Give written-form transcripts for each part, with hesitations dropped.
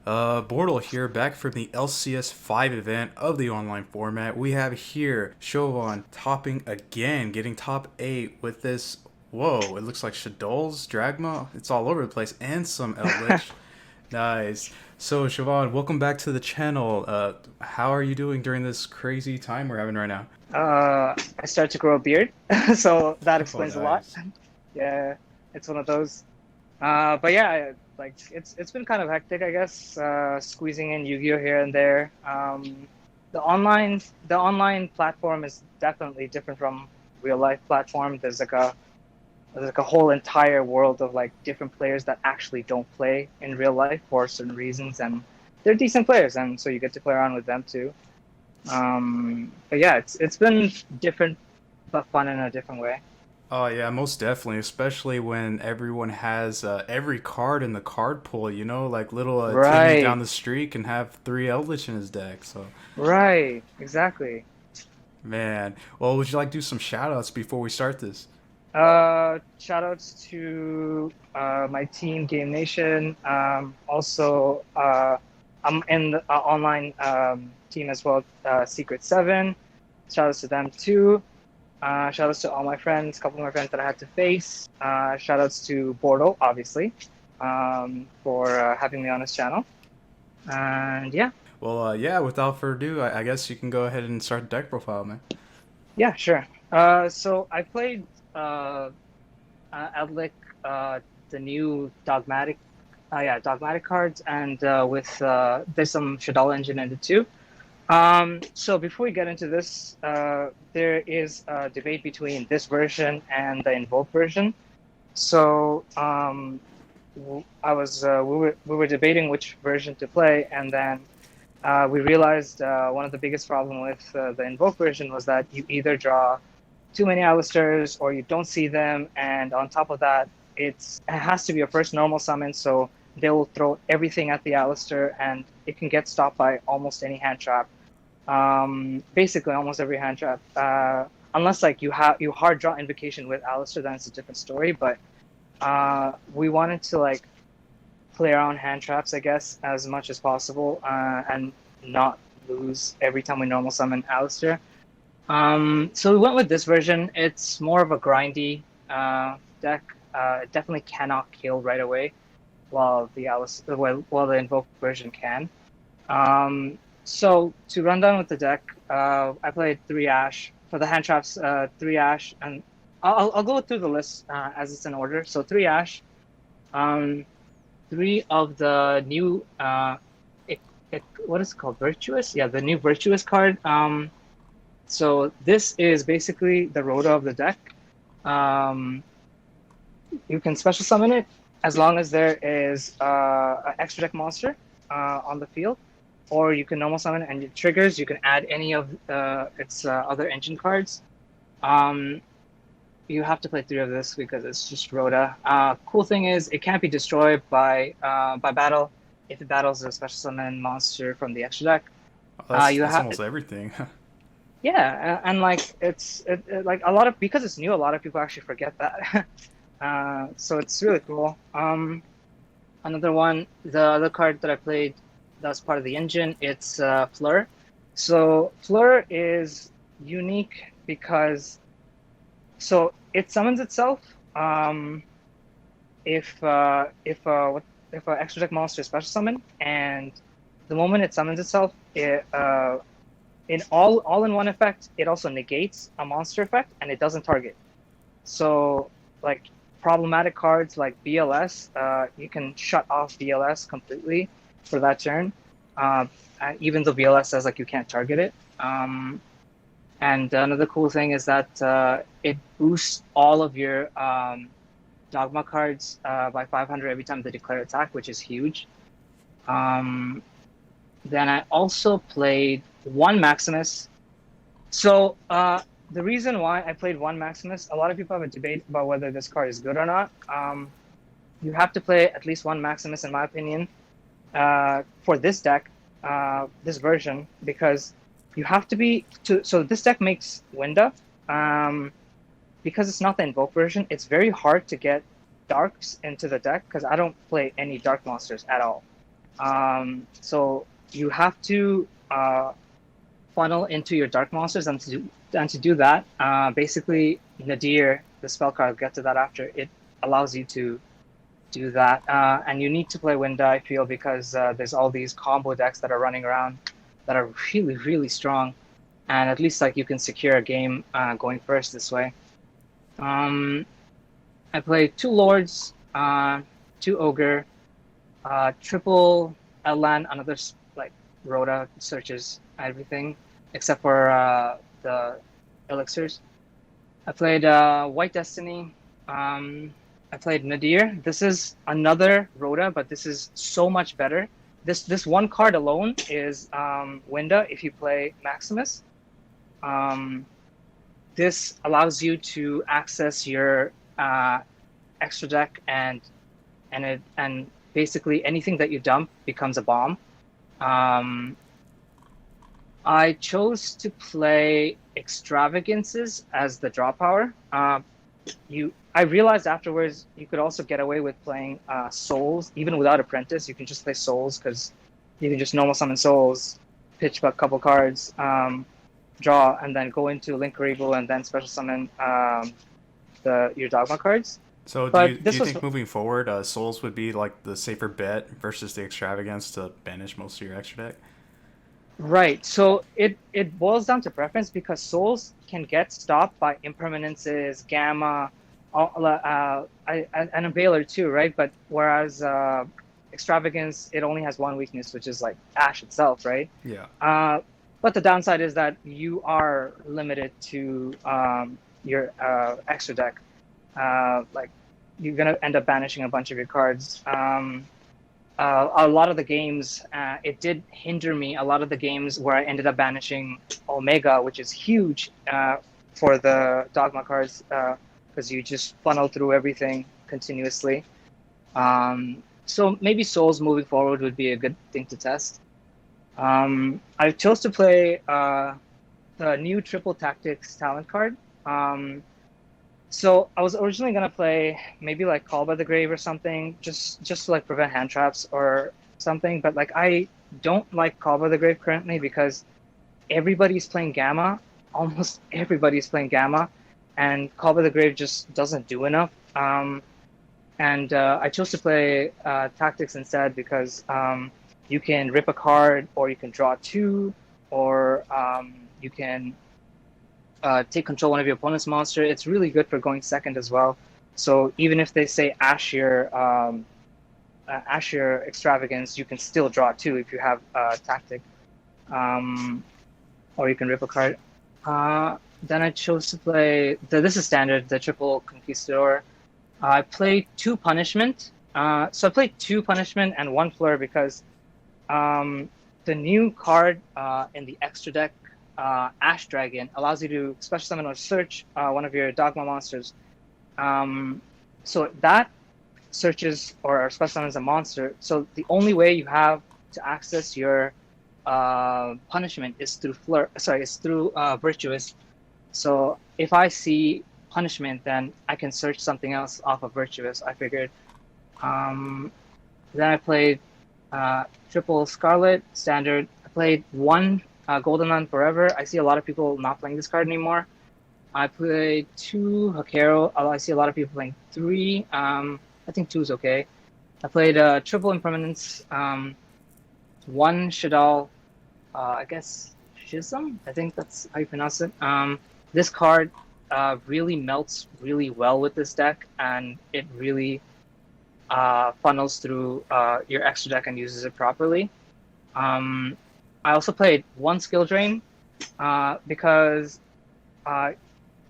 Bortle here, back from the LCS 5 event of the online format. We have here Shovon topping again, getting top 8 with this. Whoa, it looks like Shaddoll's Dragma. It's all over the place, and some Eldlich. Nice. So, Shovon, welcome back to the channel. How are you doing during this crazy time we're having right now? I started to grow a beard, so that Oh, explains a lot. nice. Yeah, it's one of those. But yeah, like it's been kind of hectic, I guess. Squeezing in Yu-Gi-Oh here and there. The online platform is definitely different from real life platform. There's like a whole entire world of like different players that actually don't play in real life for certain reasons, and they're decent players, and so you get to play around with them too. But yeah, it's been different but fun in a different way. Oh yeah, most definitely. Especially when everyone has every card in the card pool. Like little Timmy down Right, the street can have three Eldritch in his deck. So, right, exactly. man. Well, would you like to do some shoutouts before we start this? Shout outs to my team, Game Nation. Also, I'm in the online team as well, Secret Seven. Shout outs to them too. Shout outs to all my friends, a couple of my friends that I had to face. Shout outs to Bortle, obviously, for having me on his channel. And yeah, Well, yeah. Without further ado, I guess you can go ahead and start the deck profile, man. yeah, sure. So I played Eldlich, the new Dogmatic cards, and with there's some Shaddoll engine in it too. So before we get into this, there is a debate between this version and the Invoke version. So we were debating which version to play, and then we realized one of the biggest problem with the Invoke version was that you either draw too many Alistairs or you don't see them, and on top of that, it has to be a first normal summon, so they will throw everything at the Alistair, and it can get stopped by almost any hand trap. Basically, almost every hand trap. Unless like you hard draw Invocation with Alistair, then it's a different story. But we wanted to like play around hand traps, I guess, as much as possible, and not lose every time we normal summon Alistair. So we went with this version. It's more of a grindy deck. It definitely cannot kill right away, while the Invoke version can. So to run down with the deck, I played three Ash for the hand traps. Three Ash, and I'll go through the list as it's in order. So three Ash, um, three of the new what is it called, Virtuous? Yeah, the new Virtuous card. So this is basically the Rhoda of the deck. Um, you can special summon it as long as there is an extra deck monster on the field, or you can normal summon it and it triggers. You can add any of its other engine cards. Um, you have to play three of this because it's just Rhoda. Cool thing is it can't be destroyed by battle if it battles a special summon monster from the extra deck. Oh, that's You that's have almost everything. Yeah, and like like a lot of because it's new, a lot of people actually forget that. So it's really cool. Another one, the other card that I played that's part of the engine, it's Fleur. So Fleur is unique because it summons itself if a extra deck monster is special summon, and the moment it summons itself, it in all in one effect, it also negates a monster effect and it doesn't target. So like problematic cards like BLS, you can shut off BLS completely for that turn. And even though BLS says like you can't target it. And another cool thing is that it boosts all of your Dogma cards by 500 every time they declare attack, which is huge. Um, then I also played one Maximus. So the reason why I played one Maximus, a lot of people have a debate about whether this card is good or not. You have to play at least one Maximus, in my opinion, for this deck, this version, because you have to be to. So this deck makes Winda, because it's not the Invoke version. It's very hard to get Darks into the deck because I don't play any Dark monsters at all. So you have to funnel into your dark monsters, and to do that, basically Nadir, the spell card, I'll get to that after. It allows you to do that, and you need to play Winda, I feel, because there's all these combo decks that are running around that are really, really strong, and at least like you can secure a game going first this way. I played 2 Lords, 2 Ogre, triple Elan, another like Rhoda searches everything except for the elixirs. I played White Destiny. I played Nadir. This is another Rhoda, but this is so much better. This one card alone is Winda if you play Maximus. This allows you to access your extra deck and basically anything that you dump becomes a bomb. I chose to play Extravagances as the draw power. I realized afterwards you could also get away with playing Souls even without Apprentice. You can just play Souls because you can just normal summon Souls, pitch a couple cards, draw, and then go into Link Regal and then special summon your Dogma cards. So But do you this was think moving forward, Souls would be like the safer bet versus the Extravagance to banish most of your extra deck? right. So it boils down to preference because Souls can get stopped by impermanences, Gamma, and a Baylor too, right? But whereas Extravagance, it only has one weakness, which is like Ash itself, right? Yeah. But the downside is that you are limited to your extra deck. Like you're gonna end up banishing a bunch of your cards. A lot of the games, it did hinder me. A lot of the games where I ended up banishing Omega, which is huge for the Dogma cards, because you just funnel through everything continuously. So maybe Souls moving forward would be a good thing to test. I chose to play the new Triple Tactics talent card. So I was originally gonna play maybe like Call by the Grave or something, just to like prevent hand traps or something. But like I don't like Call by the Grave currently because everybody's playing Gamma. Almost everybody's playing Gamma, and Call by the Grave just doesn't do enough. And I chose to play Tactics instead because you can rip a card, or you can draw 2, or you can take control of one of your opponent's monster. It's really good for going second as well. So even if they say Ash your Extravagance, you can still draw 2 if you have Tactic, or you can rip a card. Then I chose to play this is standard, the triple Conquistador. I played 2 Punishment. So I played 2 Punishment and 1 Fleur because the new card in the extra deck, Ash Dragon, allows you to special summon or search one of your Dogma monsters. So that searches or special summons a monster. So the only way you have to access your punishment is through Virtuous. So if I see punishment, then I can search something else off of Virtuous, I figured. Then I played triple Scarlet standard. I played 1 Golden Land Forever. I see a lot of people not playing this card anymore. I played 2 Hakero. I see a lot of people playing 3. I think 2 is okay. I played triple Impermanence, 1 Shaddoll, I guess Schism? I think that's how you pronounce it. This card really melts really well with this deck, and it really funnels through your extra deck and uses it properly. I also played 1 Skill Drain because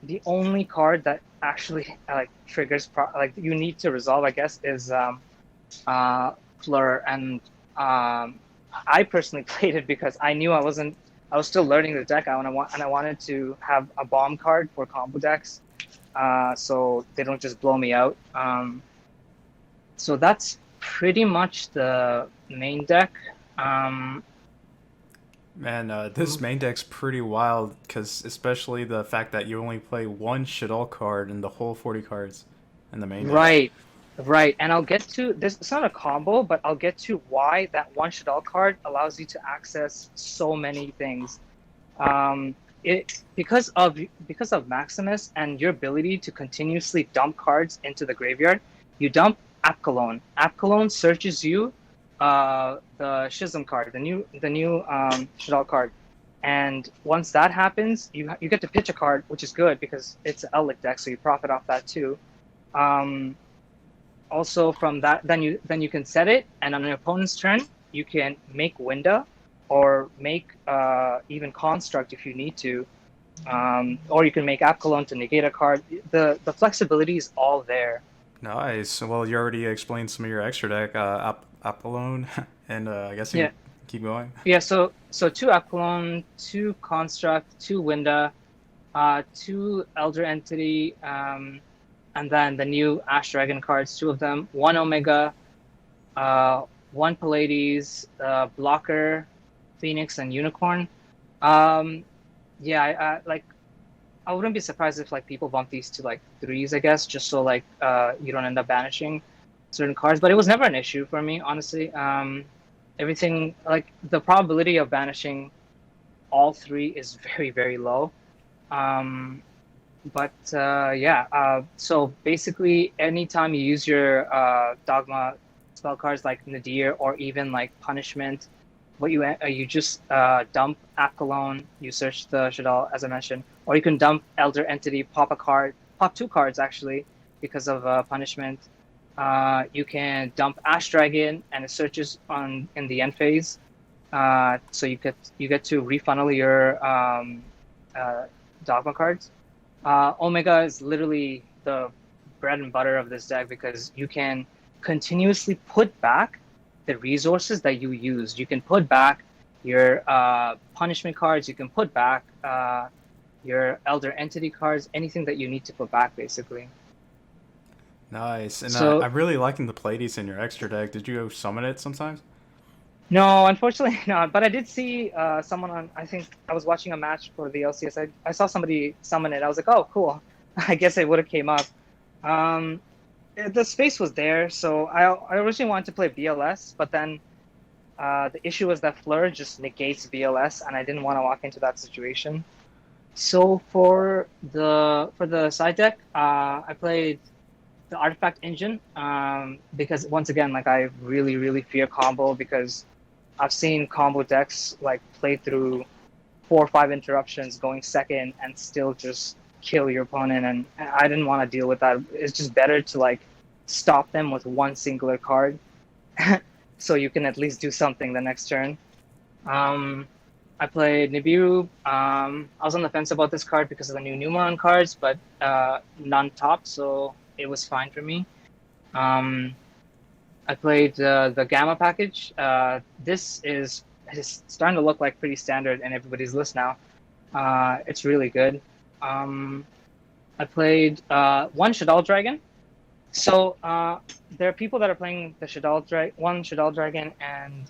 the only card that actually like triggers like you need to resolve, I guess, is Fleur, and I personally played it because I knew I was still learning the deck. I wanted to have a bomb card for combo decks, so they don't just blow me out. So that's pretty much the main deck. Man, this main deck's pretty wild, because especially the fact that you only play 1 Shaddoll card in the whole 40 cards in the main deck. Right. Right, and I'll get to this. It's not a combo, but I'll get to why that one Shaddoll card allows you to access so many things. Um, it because of Maximus and your ability to continuously dump cards into the graveyard, you dump Apkalon. Apkalon searches you, the Schism card, the new Shaddoll card, and once that happens, you get to pitch a card, which is good because it's an Eldlich deck, so you profit off that too. Um, Also from that, then you can set it, and on an opponent's turn, you can make Winda or make even Construct if you need to, or you can make Apkalon to negate a card. The flexibility is all there. Nice. Well, you already explained some of your extra deck, Apollon, and I guess you Yeah, can keep going. yeah. So two Apkalon, two Construct, two Winda, two Elder Entity, and then the new Ash Dragon cards, two of them, one Omega, one Pallades, Blocker, Phoenix, and Unicorn. Um, yeah, I wouldn't be surprised if like people bump these to like threes, I guess, just so like you don't end up banishing certain cards. But it was never an issue for me, honestly. Everything like the probability of banishing all three is very, very low. Um, but so basically, anytime you use your Dogma spell cards like Nadir or even like Punishment, what you just dump Akalon, you search the Shaddoll as I mentioned, or you can dump Elder Entity, pop a card, pop two cards actually because of Punishment. You can dump Ash Dragon and it searches on in the end phase. So you get to refunnel your Dogma cards. Omega is literally the bread and butter of this deck because you can continuously put back the resources that you used. You can put back your punishment cards, you can put back your elder entity cards, anything that you need to put back basically. Nice. And So I'm really liking the Pleiades in your extra deck. Did you summon it sometimes? no, unfortunately not. But I did see someone on. I think I was watching a match for the LCS. I saw somebody summon it. I was like, oh, cool. I guess it would have came up. Um, the space was there, so I originally wanted to play BLS, but then the issue was that Fleur just negates BLS, and I didn't want to walk into that situation. So for the side deck, I played the Artifact Engine because once again, like I really fear combo because I've seen combo decks like play through 4 or 5 interruptions going second and still just kill your opponent, and I didn't want to deal with that. It's just better to like stop them with one singular card so you can at least do something the next turn. Um, I played Nibiru. I was on the fence about this card because of the new Numeron cards, but none top, so it was fine for me. Um, I played the Gamma package. This is starting to look like pretty standard in everybody's list now. It's really good. I played one Shaddoll Dragon. So there are people that are playing the one Shaddoll Dragon, and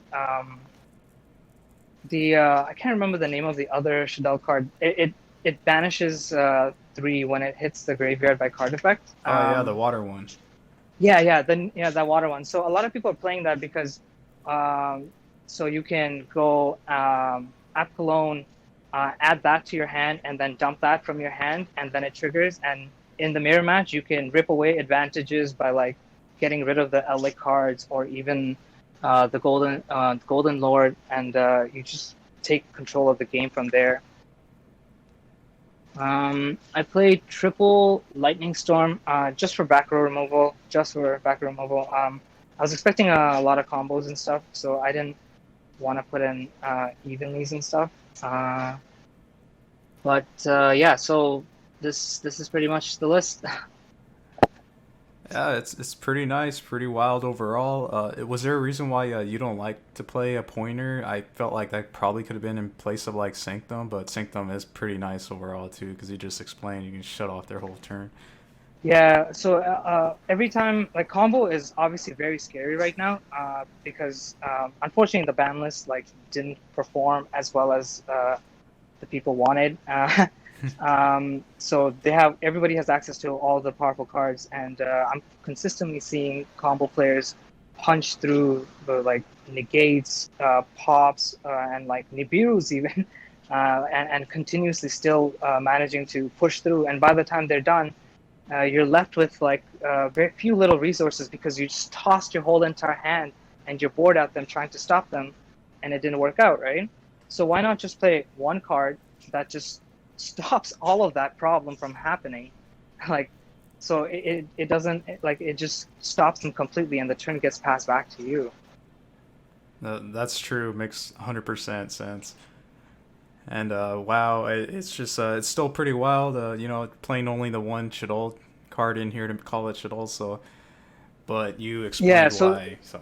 the I can't remember the name of the other Shaddoll card. It banishes 3 when it hits the graveyard by card effect. Oh yeah, the water one. Yeah, that water one. So a lot of people are playing that because so you can go at Cologne, add that to your hand, and then dump that from your hand, and then it triggers. And in the mirror match, you can rip away advantages by like getting rid of the Eldlich cards or even the Golden Lord, and you just take control of the game from there. I played triple Lightning Storm just for back row removal. I was expecting a lot of combos and stuff, so I didn't want to put in evenlies and stuff. Yeah, so this is pretty much the list. Yeah, it's pretty nice, pretty wild overall. Was there a reason why you don't like to play a pointer? I felt like that probably could have been in place of like Sanctum, but Sanctum is pretty nice overall too because you just explained you can shut off their whole turn. Yeah, so every time, like combo is obviously very scary right now because unfortunately the ban list like didn't perform as well as the people wanted. So everybody has access to all the powerful cards, and I'm consistently seeing combo players punch through the like negates, pops, and like Nibiru's even, and continuously still managing to push through. And by the time they're done, you're left with like very few little resources because you just tossed your whole entire hand and you're bored at them trying to stop them, and it didn't work out, right? So why not just play one card that just stops all of that problem from happening? Like, so it doesn't, like, it just stops them completely and the turn gets passed back to you. That's true. Makes 100% sense. And wow, it's just it's still pretty wild. Playing only the one Shaddoll card in here to call it Shaddoll. So, but you Yeah, explained so why. So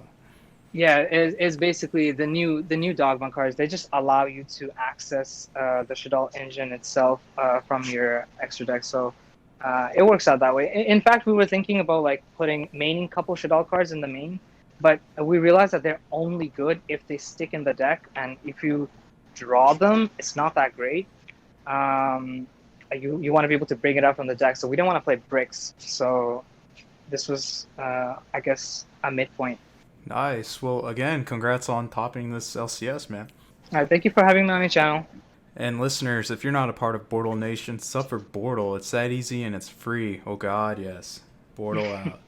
yeah, it's basically the new Dogma cards. They just allow you to access the Shaddoll engine itself from your extra deck. So it works out that way. In fact, we were thinking about like putting maining couple Shaddoll cards in the main, but we realized that they're only good if they stick in the deck, and if you draw them, it's not that great. Um, you want to be able to bring it up from the deck, so we don't want to play bricks. So this was, I guess, a midpoint. nice. Well, again, congrats on topping this LCS, man. All right, thank you for having me on your channel. And listeners, if you're not a part of Bortle Nation, sub for Bortle. It's that easy and it's free. Oh God, yes. Bortle out.